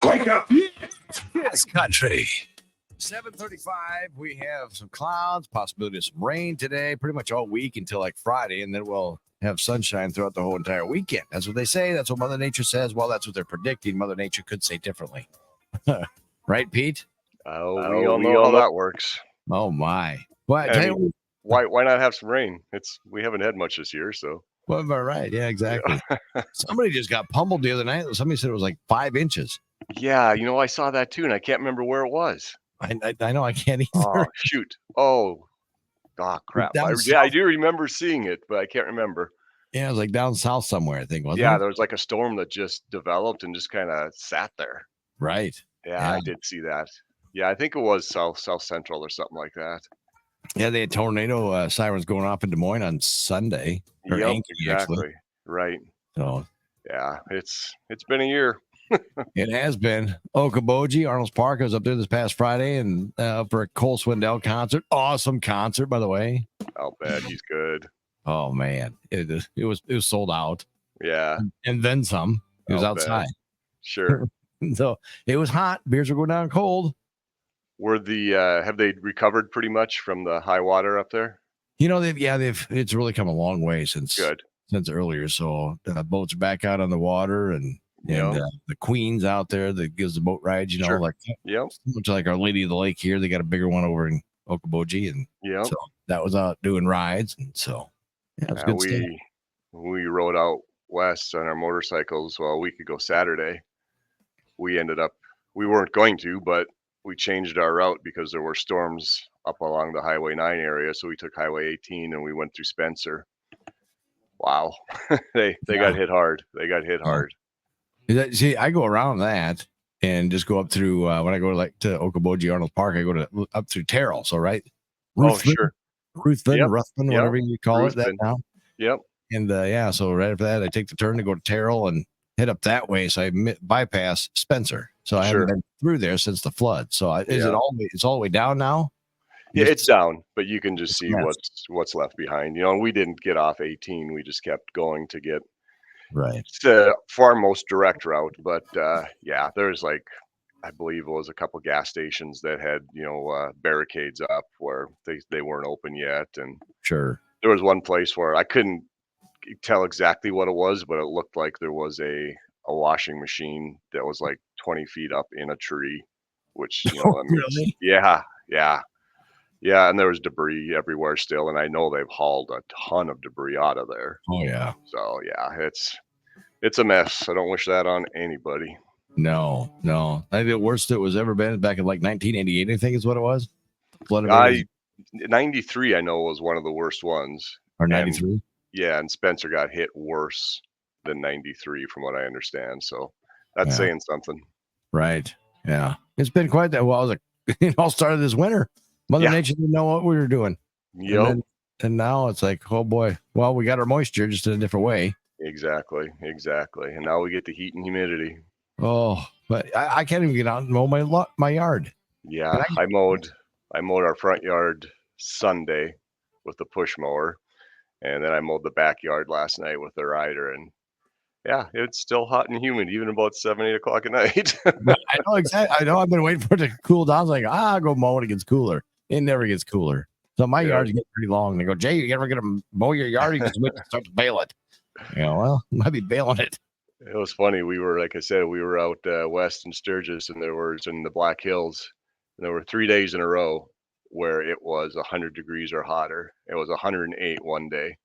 Wake up! Yes, country. 7:35. We have some clouds, possibility of some rain today, pretty much all week until like Friday, and then we'll have sunshine throughout the whole entire weekend. That's what they say. That's what Mother Nature says. Well, that's what they're predicting. Mother Nature could say differently. Right, Pete? We all know how that works. Oh, my. But I mean, why not have some rain? We haven't had much this year, so. Well, right. Yeah, exactly. Yeah. Somebody just got pummeled the other night. Somebody said it was like 5 inches. Yeah, I saw that too, and I can't remember where it was. I know I can't either. Oh, shoot. Oh, crap. I do remember seeing it, but I can't remember. Yeah, it was like down south somewhere, I think, wasn't it? Yeah, there was like a storm that just developed and just kind of sat there. Right. Yeah, I did see that. Yeah, I think it was south central or something like that. Yeah, they had tornado sirens going off in Des Moines on Sunday. Yep, exactly. Actually. Right. So yeah, it's been a year. It has been. Okoboji, Arnold's Park. I was up there this past Friday and for a Cole Swindell concert. Awesome concert, by the way. I'll bet he's good. Oh man, it was sold out. Yeah, and then some. It was outside. Bet. Sure. So it was hot. Beers were going down cold. Were have they recovered pretty much from the high water up there? They've it's really come a long way since earlier. So boats are back out on the water and the Queen's out there that gives the boat rides, like much like Our Lady of the Lake here. They got a bigger one over in Okoboji, and so that was out doing rides, and so it was good stuff. We rode out west on our motorcycles a week ago Saturday. We weren't going to, but we changed our route because there were storms up along the Highway 9 area, so we took Highway 18 and we went through Spencer. Wow, they got hit hard. They got hit hard. See, I go around that and just go up through when I go to Okoboji Arnold Park, I go up through Terrell. So sure, Ruthven, whatever you call it that now. Yep. And so right after that, I take the turn to go to Terrell and head up that way. So I bypass Spencer. So I haven't been through there since the flood. So it's all the way down now? Yeah, it's down, but you can just see what's left behind. We didn't get off 18. We just kept going to get it's the far most direct route. But there's I believe it was a couple gas stations that had barricades up where they weren't open yet. And sure, there was one place where I couldn't tell exactly what it was, but it looked like there was a washing machine that was like 20 feet up in a tree, which really? Yeah, and there was debris everywhere still, and I know they've hauled a ton of debris out of there. Oh yeah. So yeah, it's a mess. I don't wish that on anybody. No. I think the worst it was ever been back in 1988, I think is what it was. 93 I know was one of the worst ones. Or 93? Yeah, and Spencer got hit worse than 93 from what I understand. So that's saying something. Right. Yeah. It's been quite that. Well, it all started this winter. Mother Nature didn't know what we were doing. Yep. And now it's like, oh boy. Well, we got our moisture just in a different way. Exactly. And now we get the heat and humidity. Oh, but I can't even get out and mow my yard. Yeah, I mowed our front yard Sunday with the push mower, and then I mowed the backyard last night with the rider, and it's still hot and humid, even about 7-8 o'clock at night. I know exactly. I know I've been waiting for it to cool down. It's like, I'll go mow when it gets cooler. It never gets cooler. So my yard's getting pretty long. They go, Jay, you ever going to mow your yard? You just wait to start to bale it. Well, I might be baling it. It was funny. We were, like I said, out west in Sturgis, and in the Black Hills, and there were 3 days in a row where it was 100 degrees or hotter. It was 108 one day.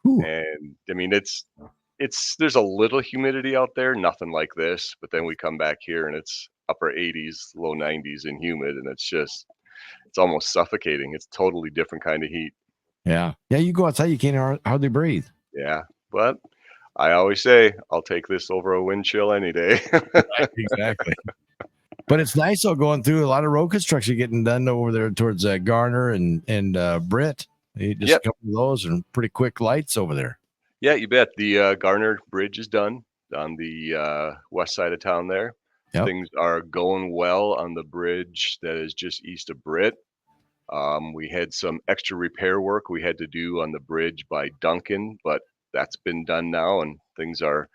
Ooh. And I mean, there's a little humidity out there, nothing like this, but then we come back here and it's upper 80s, low 90s and humid, and it's almost suffocating. It's totally different kind of heat. Yeah, you go outside, you can't hardly breathe. Yeah, but I always say I'll take this over a wind chill any day. Right, exactly. But it's nice though, going through a lot of road construction getting done over there towards Garner and Britt. Just a couple of those and pretty quick lights over there. Yeah, you bet. The Garner Bridge is done on the west side of town there. Yep. Things are going well on the bridge that is just east of Britt. We had some extra repair work we had to do on the bridge by Duncan, but that's been done now, and things are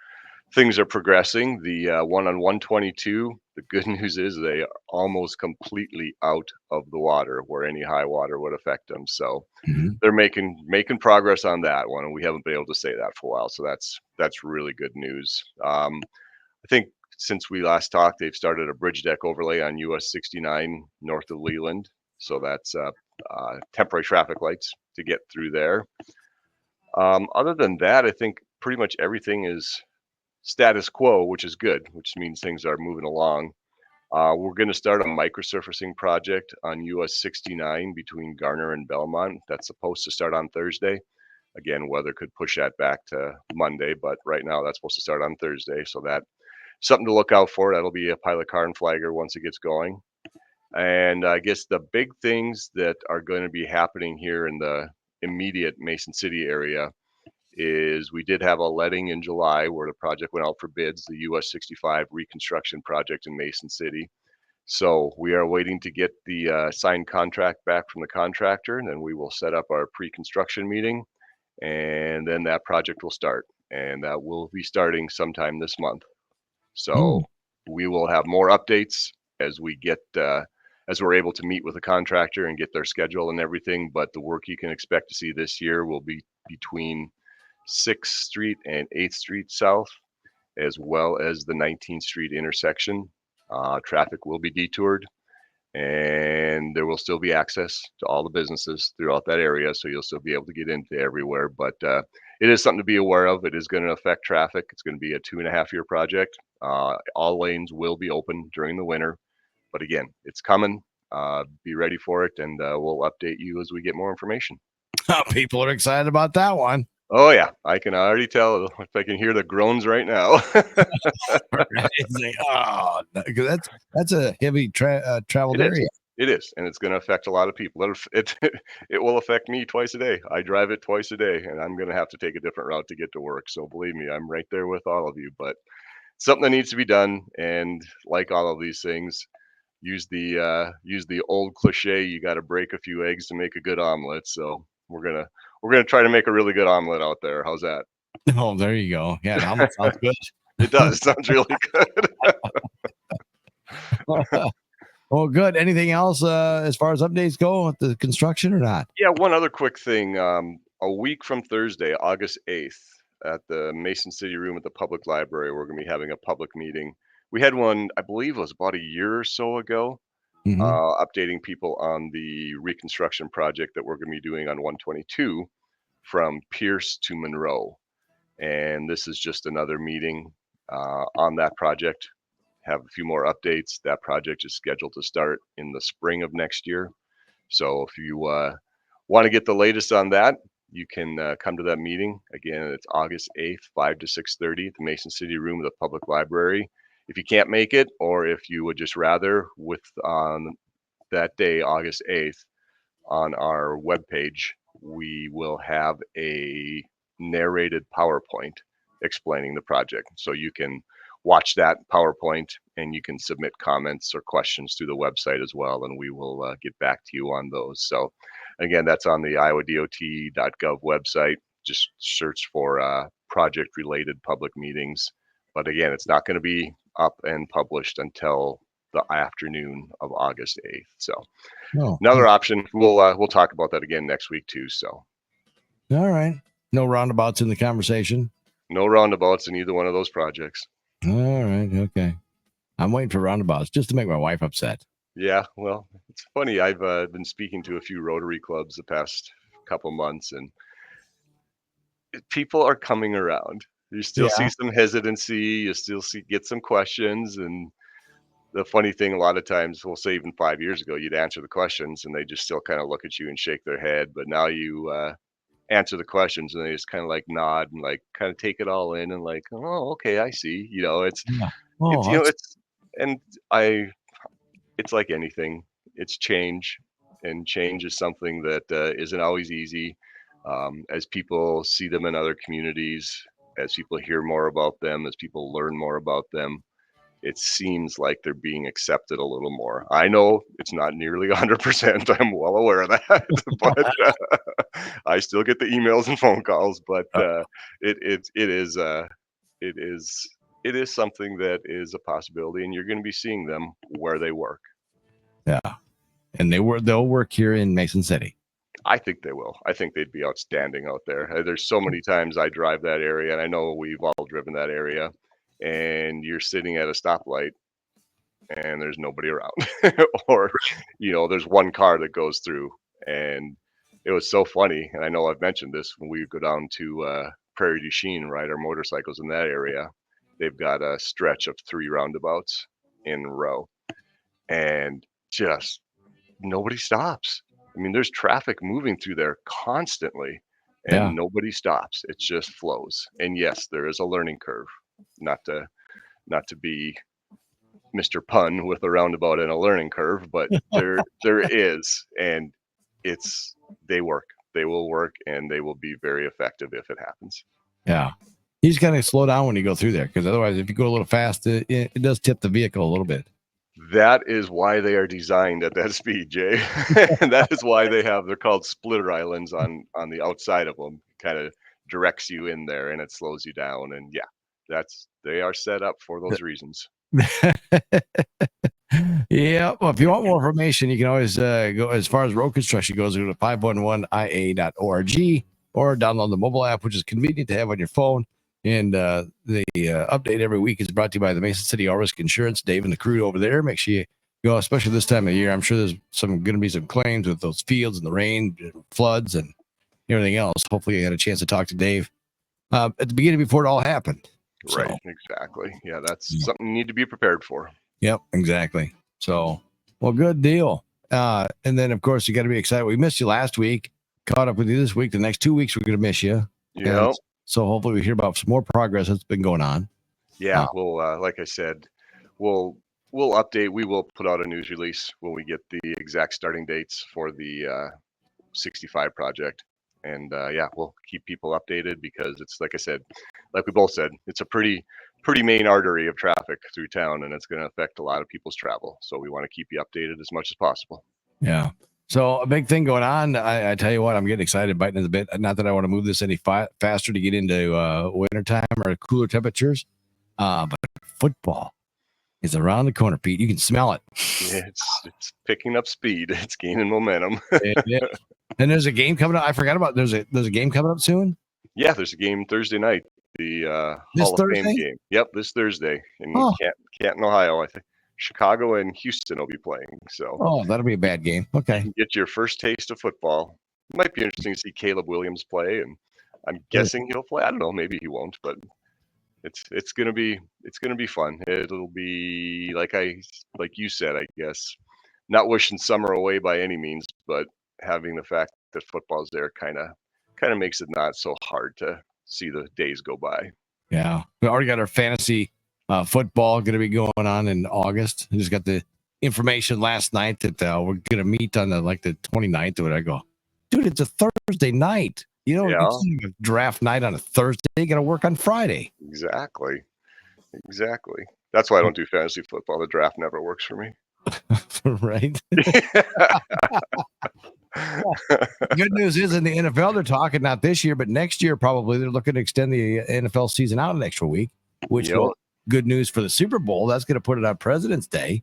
things are progressing. The one on 122, the good news is they are almost completely out of the water where any high water would affect them. So they're making progress on that one, and we haven't been able to say that for a while. So that's really good news. I think since we last talked, they've started a bridge deck overlay on US 69 north of Leland. So that's temporary traffic lights to get through there. Other than that, I think pretty much everything is status quo, which is good, which means things are moving along. We're going to start a microsurfacing project on US 69 between Garner and Belmont. That's supposed to start on Thursday. Again, weather could push that back to Monday, but right now that's supposed to start on Thursday. So that something to look out for. That'll be a pilot car and flagger once it gets going. And I guess the big things that are going to be happening here in the immediate Mason City area is we did have a letting in July where the project went out for bids, the US 65 reconstruction project in Mason City. So we are waiting to get the signed contract back from the contractor, and then we will set up our pre-construction meeting, and then that project will start, and that will be starting sometime this month. So we will have more updates as we get as we're able to meet with the contractor and get their schedule and everything. But the work you can expect to see this year will be between 6th Street and 8th Street South, as well as the 19th Street intersection. Traffic will be detoured, and there will still be access to all the businesses throughout that area, so you'll still be able to get into everywhere. But it is something to be aware of. It is going to affect traffic. It's going to be a 2.5-year project. All lanes will be open during the winter, but again, it's coming. Be ready for it, and we'll update you as we get more information. People are excited about that one. Oh yeah, I can already tell if I can hear the groans right now. Oh, that's a heavy traveled area. It is, and it's going to affect a lot of people. It will affect me twice a day. I drive it twice a day, and I'm going to have to take a different route to get to work. So believe me, I'm right there with all of you. But something that needs to be done, and like all of these things, use the old cliche: you got to break a few eggs to make a good omelet. So we're gonna try to make a really good omelet out there. How's that? Oh, there you go. Yeah, the omelet sounds good. It does. Sounds really good. Well, good. Anything else as far as updates go with the construction or not? Yeah, one other quick thing. A week from Thursday, August 8th, at the Mason City Room at the Public Library, we're going to be having a public meeting. We had one, I believe it was about a year or so ago, updating people on the reconstruction project that we're going to be doing on 122 from Pierce to Monroe. And this is just another meeting on that project. Have a few more updates. That project is scheduled to start in the spring of next year. So if you want to get the latest on that, you can come to that meeting. Again, it's August 8th, 5 to 6:30 at the Mason City Room of the Public Library. If you can't make it, or if you would just rather, on that day, August 8th, on our webpage, we will have a narrated PowerPoint explaining the project. So you can watch that PowerPoint and you can submit comments or questions through the website as well, and we will get back to you on those. So again, that's on the iowadot.gov website. Just search for project related public meetings. But again, it's not going to be up and published until the afternoon of August 8th. So another option. We'll talk about that again next week too. So all right. No roundabouts in the conversation. No roundabouts in either one of those projects. All right. Okay. I'm waiting for roundabouts just to make my wife upset. Yeah. Well, it's funny. I've been speaking to a few Rotary clubs the past couple months, and people are coming around. You still see some hesitancy. You still get some questions. And the funny thing, a lot of times, we'll say even 5 years ago, you'd answer the questions and they just still kind of look at you and shake their head. But now you answer the questions and they just kind of like nod and like kind of take it all in and like, oh, okay, I see. It's it's like anything. It's change, and change is something that isn't always easy. As people see them in other communities, as people hear more about them, as people learn more about them, it seems like they're being accepted a little more. I know it's not nearly 100%. I'm well aware of that, but I still get the emails and phone calls. But it is it is something that is a possibility, and you're going to be seeing them where they work. Yeah, and they'll work here in Mason City. I think they will. I think they'd be outstanding out there. There's so many times I drive that area, and I know we've all driven that area, and you're sitting at a stoplight and there's nobody around. Or, there's one car that goes through. And it was so funny. And I know I've mentioned this when we go down to Prairie du Chien, ride our motorcycles in that area. They've got a stretch of 3 roundabouts in a row. And just nobody stops. I mean, there's traffic moving through there constantly, and nobody stops. It just flows. And yes, there is a learning curve. Not to be Mr. Pun with a roundabout and a learning curve, but there is, and they work. They will work, and they will be very effective if it happens. Yeah. You just gotta slow down when you go through there, because otherwise, if you go a little fast, it does tip the vehicle a little bit. That is why they are designed at that speed, Jay. And that is why they're called splitter islands on the outside of them. Kind of directs you in there, and it slows you down. And yeah, they are set up for those reasons. Yeah. Well, if you want more information, you can always go as far as road construction goes, go to 511ia.org or download the mobile app, which is convenient to have on your phone. And the update every week is brought to you by the Mason City All Risk Insurance. Dave and the crew over there. Make sure you go, especially this time of year. I'm sure there's going to be some claims with those fields and the rain, floods, and everything else. Hopefully, you had a chance to talk to Dave at the beginning before it all happened. Right, exactly. Yeah, that's something you need to be prepared for. Yep, exactly. So, well, good deal. And then, of course, you got to be excited. We missed you last week. Caught up with you this week. The next 2 weeks, we're going to miss you. Yeah. So hopefully we hear about some more progress that's been going on. Yeah, well, like I said, we'll update. We will put out a news release when we get the exact starting dates for the 65 project. And we'll keep people updated, because it's, like I said, like we both said, it's a pretty main artery of traffic through town, and it's going to affect a lot of people's travel. So we want to keep you updated as much as possible. Yeah. So a big thing going on. I tell you what, I'm getting excited, biting in the bit. Not that I want to move this any faster to get into wintertime or cooler temperatures, but football is around the corner, Pete. You can smell it. Yeah, it's picking up speed. It's gaining momentum. Yeah. And there's a game coming up. I forgot about. There's a game coming up soon. Yeah, there's a game Thursday night. The Hall of Fame game. Yep, this Thursday in Canton, Ohio. I think Chicago and Houston will be playing. So that'll be a bad game. Okay, you get your first taste of football. It might be interesting to see Caleb Williams play, and I'm guessing he'll play. I don't know, maybe he won't, but it's gonna be fun. It'll be like you said, I guess, not wishing summer away by any means, but having the fact that football's there kind of makes it not so hard to see the days go by. Yeah, we already got our fantasy football going to be going on in August. I just got the information last night that we're going to meet on the 29th. Or I go, dude, it's a Thursday night. It's a draft night on a Thursday. You got to work on Friday. Exactly. That's why I don't do fantasy football. The draft never works for me. Right. Good news is, in the NFL, they're talking not this year, but next year probably. They're looking to extend the NFL season out an extra week, which good news for the Super Bowl. That's going to put it on President's Day.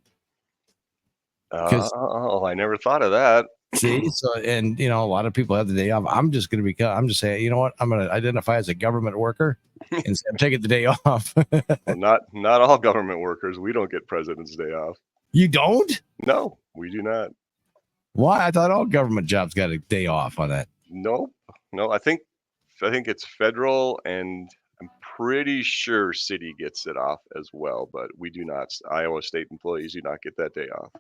I never thought of that. See, so and a lot of people have the day off. I'm just saying, you know what? I'm going to identify as a government worker and say I'm taking the day off. Well, not all government workers. We don't get President's Day off. You don't? No, we do not. Why? I thought all government jobs got a day off on that. Nope. No, I think it's federal, and I'm pretty sure city gets it off as well, but we do not. Iowa State employees do not get that day off.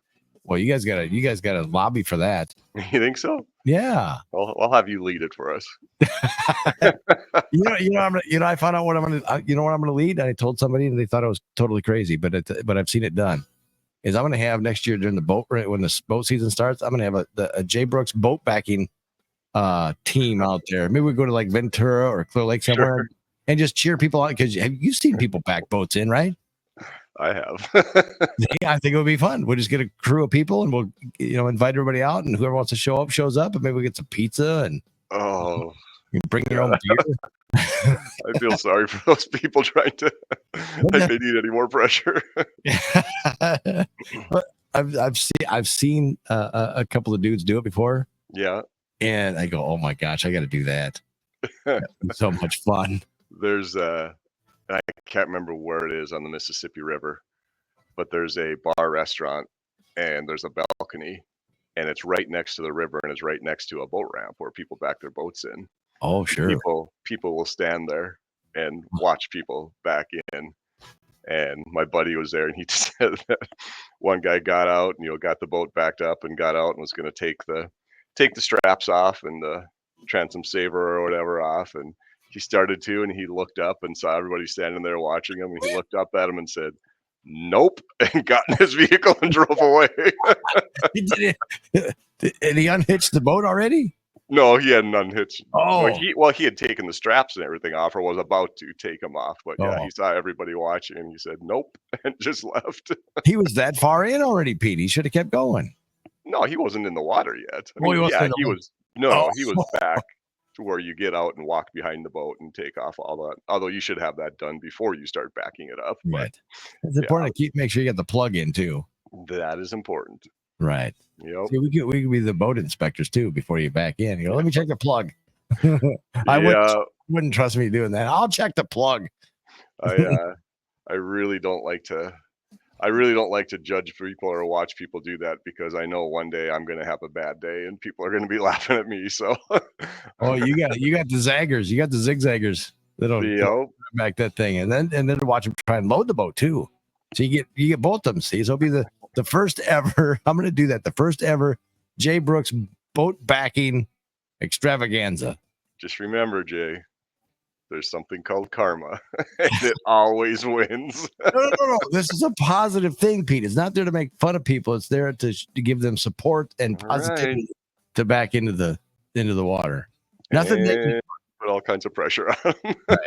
Well, you guys gotta lobby for that. You think so? Yeah. I'll have you lead it for us. I found out what I'm gonna lead. And I told somebody, and they thought I was totally crazy, but I've seen it done. Is I'm gonna have next year during the when the boat season starts, I'm gonna have a Jay Brooks boat backing team out there. Maybe we go to Ventura or Clear Lake somewhere and just cheer people out, because you've seen people back boats in, right? I have. Yeah, I think it would be fun. We'll just get a crew of people, and we'll invite everybody out, and whoever wants to show up shows up, and maybe we get some pizza and You bring your own beer. I feel sorry for those people trying to like they need any more pressure. But I've seen a couple of dudes do it before. Yeah. And I go, oh my gosh, I got to do that. It's so much fun. There's I can't remember where it is on the Mississippi River, but there's a bar restaurant and there's a balcony and it's right next to the river and it's right next to a boat ramp where people back their boats in. Oh, sure. People will stand there and watch people back in. And my buddy was there and he said that one guy got out and got the boat backed up and got out and was going to take the straps off and the transom saver or whatever off, and he started to, and he looked up and saw everybody standing there watching him, and he looked up at him and said, "Nope," and got in his vehicle and drove away. He did it. And he unhitched the boat already? No, he hadn't unhitched. Oh, he had taken the straps and everything off, or was about to take them off. But yeah, he saw everybody watching, and he said, "Nope," and just left. He was that far in already, Pete. He should have kept going. No, he wasn't in the water yet. He was. No, he was back to where you get out and walk behind the boat and take off all that. Although you should have that done before you start backing it up. Right. It's important to make sure you get the plug in too. That is important. Right. Yep. See, we could be the boat inspectors too before you back in. You go, let me check the plug. I wouldn't trust me doing that. I'll check the plug. I really don't like to judge people or watch people do that, because I know one day I'm going to have a bad day and people are going to be laughing at me. So, oh, you got the zaggers, you got the zigzaggers that'll back that thing, and then watch them try and load the boat too. So you get both of them. See, so it'll be the first ever. I'm going to do that. The first ever Jay Brooks boat backing extravaganza. Just remember, Jay, there's something called karma, and it always wins. No. This is a positive thing, Pete. It's not there to make fun of people. It's there to give them support and positivity to back into the water. Nothing negative. Put all kinds of pressure on them. Right.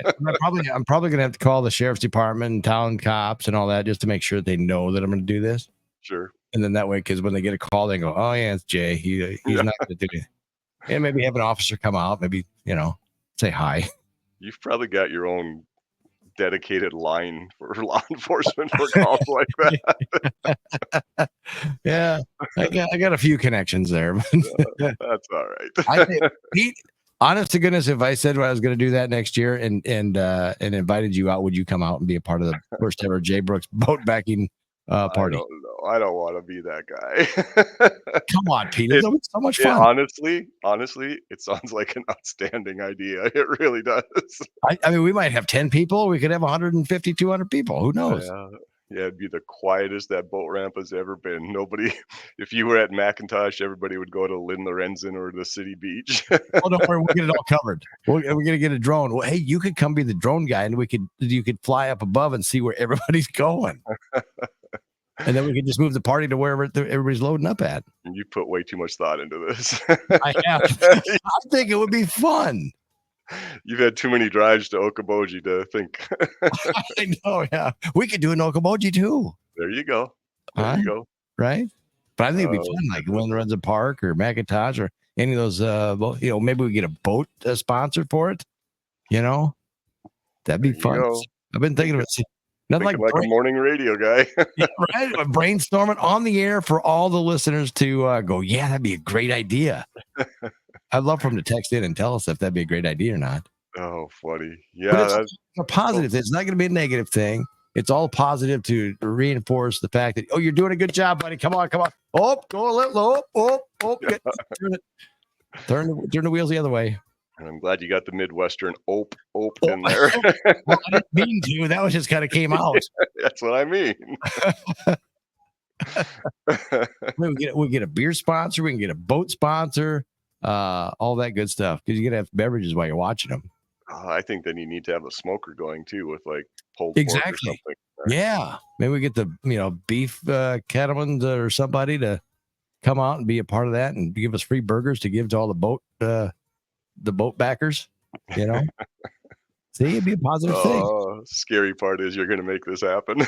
I'm probably gonna have to call the sheriff's department and town cops and all that just to make sure they know that I'm gonna do this. Sure. And then that way, because when they get a call, they go, "Oh yeah, it's Jay. He's not gonna do it." And maybe have an officer come out. Maybe say hi. You've probably got your own dedicated line for law enforcement for calls like that. Yeah, I got a few connections there. That's all right. I think, Pete, honest to goodness, if I said I was going to do that next year and invited you out, would you come out and be a part of the first ever Jay Brooks boat backing party? I don't want to be that guy. Come on, Pete. It's so much fun. Honestly, it sounds like an outstanding idea. It really does. I mean, we might have 10 people. We could have 150, 200 people. Who knows? Yeah, it'd be the quietest that boat ramp has ever been. Nobody, if you were at McIntosh, everybody would go to Lynn Lorenzen or the city beach. Oh, don't worry, we'll get it all covered. We're gonna get a drone. Well, hey, you could come be the drone guy, and you could fly up above and see where everybody's going. And then we can just move the party to wherever everybody's loading up at. You put way too much thought into this. I have. I think it would be fun. You've had too many drives to Okoboji to think. I know, yeah. We could do an Okoboji too. There you go. You go. Right? But I think it'd be fun, like Lynn Lorenzen Park or McIntosh or any of those, maybe we get a boat sponsor for it. That'd be fun. I've been thinking of it. Nothing like a morning radio guy. Yeah, right? Brainstorming on the air for all the listeners to go, yeah, that'd be a great idea. I'd love for them to text in and tell us if that'd be a great idea or not. Oh, funny. Yeah. It's a positive. It's not going to be a negative thing. It's all positive to reinforce the fact that, you're doing a good job, buddy. Come on. Oh, go a little low. Oh. Turn the wheels the other way. And I'm glad you got the Midwestern ope in there. Well, I didn't mean to. That was just kind of came out. That's what I mean. We get a beer sponsor. We can get a boat sponsor. All that good stuff. Because you're going to have beverages while you're watching them. I think then you need to have a smoker going too with like pulled pork or something. Yeah. Maybe we get the beef cattlemen or somebody to come out and be a part of that and give us free burgers to give to all the boat backers, See, it'd be a positive thing. Scary part is you're going to make this happen.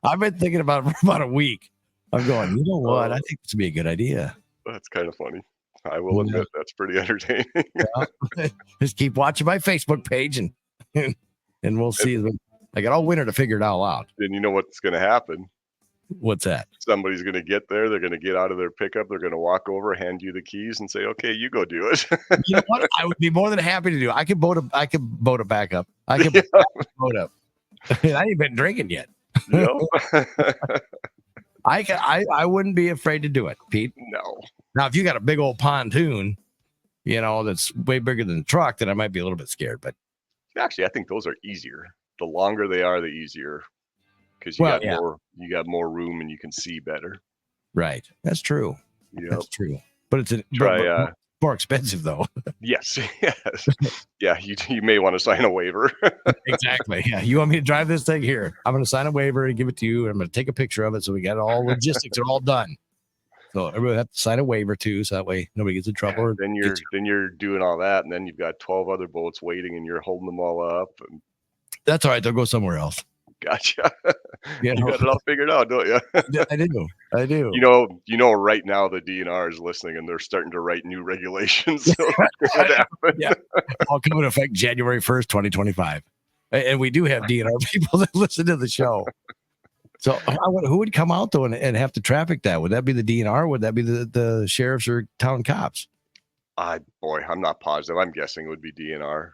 I've been thinking about it for about a week. I'm going, you know what? I think this would be a good idea. That's kind of funny. I will admit that's pretty entertaining. Just keep watching my Facebook page and we'll see. I got all winter to figure it all out. And you know what's going to happen? What's that? Somebody's going to get there. They're going to get out of their pickup. They're going to walk over, hand you the keys, and say, "Okay, you go do it." You know what? I would be more than happy to do. I could boat it back up. I could boat up. I ain't been drinking yet. I wouldn't be afraid to do it, Pete. No. Now, if you got a big old pontoon, that's way bigger than the truck, then I might be a little bit scared. But actually, I think those are easier. The longer they are, the easier. Because you got more room and you can see better. Right. That's true. Yep. That's true. But it's more expensive though. Yes. Yeah. You may want to sign a waiver. Exactly. Yeah. You want me to drive this thing? Here, I'm going to sign a waiver and give it to you. And I'm going to take a picture of it. So we got all logistics are all done. So everybody have to sign a waiver too. So that way nobody gets in trouble. Then you're doing all that. And then you've got 12 other boats waiting and you're holding them all up. And that's all right. They'll go somewhere else. Gotcha. You got it all figured out, don't you? I do. You know, right now the DNR is listening and they're starting to write new regulations. So yeah. All coming to effect January 1st, 2025. And we do have DNR people that listen to the show. So who would come out though and have to traffic that? Would that be the DNR? Would that be the sheriffs or town cops? I'm not positive. I'm guessing it would be DNR.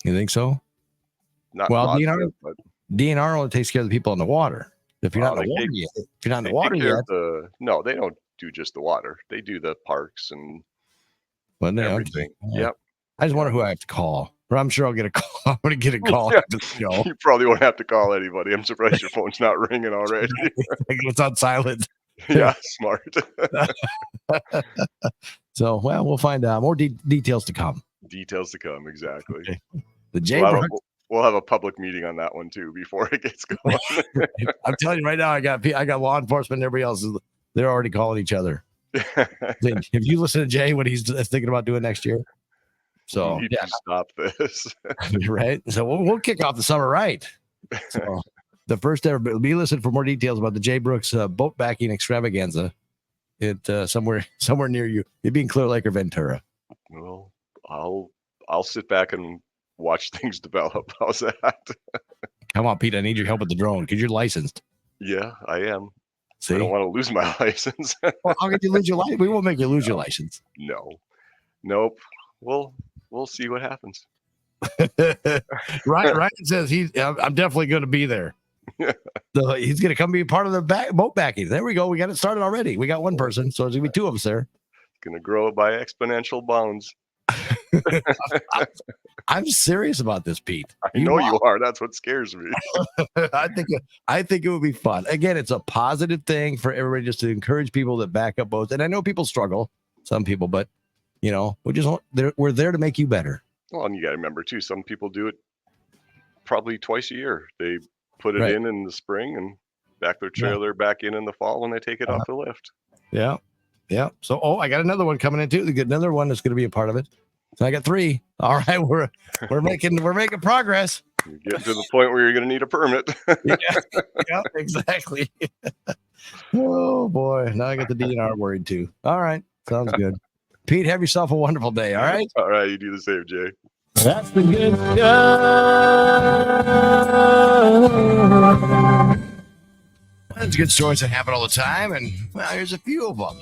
You think so? Not positive, DNR only takes care of the people in the water. If you're not in the water yet, if you're not in the water yet, no, they don't do just the water. They do the parks and everything. Okay. Yep. I just wonder who I have to call. Or I'm sure I'll get a call. I'm going to get a call. You probably won't have to call anybody. I'm surprised your phone's not ringing already. It's on silent. Yeah, smart. So, we'll find out. More details to come. Details to come, exactly. Okay. The J. We'll have a public meeting on that one too before it gets going. I'm telling you right now, I got law enforcement and everybody else. They're already calling each other. Have you listened to Jay what he's thinking about doing next year? So you need to stop this. Right. So we'll kick off the summer right. So the first ever. Be listening for more details about the Jay Brooks boat backing extravaganza. Somewhere near you. It'd be in Clear Lake or Ventura. Well, I'll sit back and watch things develop. How's that? Come on, Pete. I need your help with the drone because you're licensed. Yeah, I am. See? I don't want to lose my license. Well, how could you lose your license? We won't make you lose your license. No. Nope. We'll see what happens. Ryan says I'm definitely going to be there. So he's going to come be part of the boat backing. There we go. We got it started already. We got one person, so there's going to be two of us there. It's going to grow by exponential bounds. I'm serious about this, Pete. I know you are. That's what scares me. I think it would be fun. Again, it's a positive thing for everybody just to encourage people that back up boats. And I know people struggle, some people, but we're there to make you better. Well, and you got to remember too, some people do it probably twice a year. They put it in the spring and back their trailer back in the fall when they take it off the lift. Yeah. Yeah. So, I got another one coming in too. Another one that's going to be a part of it. So I got 3. All right, we're making progress. You're getting to the point where you're going to need a permit. Yeah, exactly. Oh boy, now I got the DNR worried too. All right, sounds good. Pete, have yourself a wonderful day. All right. All right, you do the same, Jay. That's the good stuff. There's good stories that happen all the time, and here's a few of them.